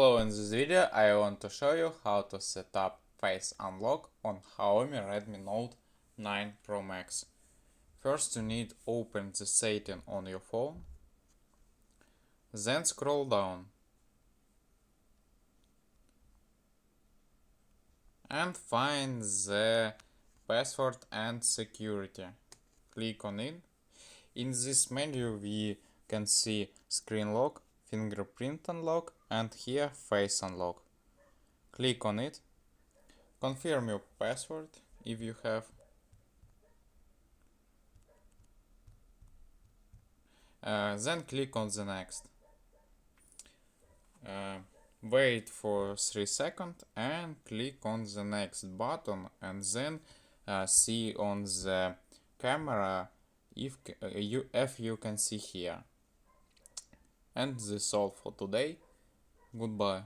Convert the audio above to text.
Hello, in this video I want to show you how to set up Face Unlock on XIAOMI Redmi Note 9 Pro Max. First you need to open the setting on your phone, then scroll down and find the password and security. Click on it. In this menu we can see screen lock, fingerprint unlock and here face unlock. Click on it. Confirm your password if you have. Then click on the next. Wait for 3 seconds and click on the next button and then see on the camera if you can see here. And that's all for today. Goodbye.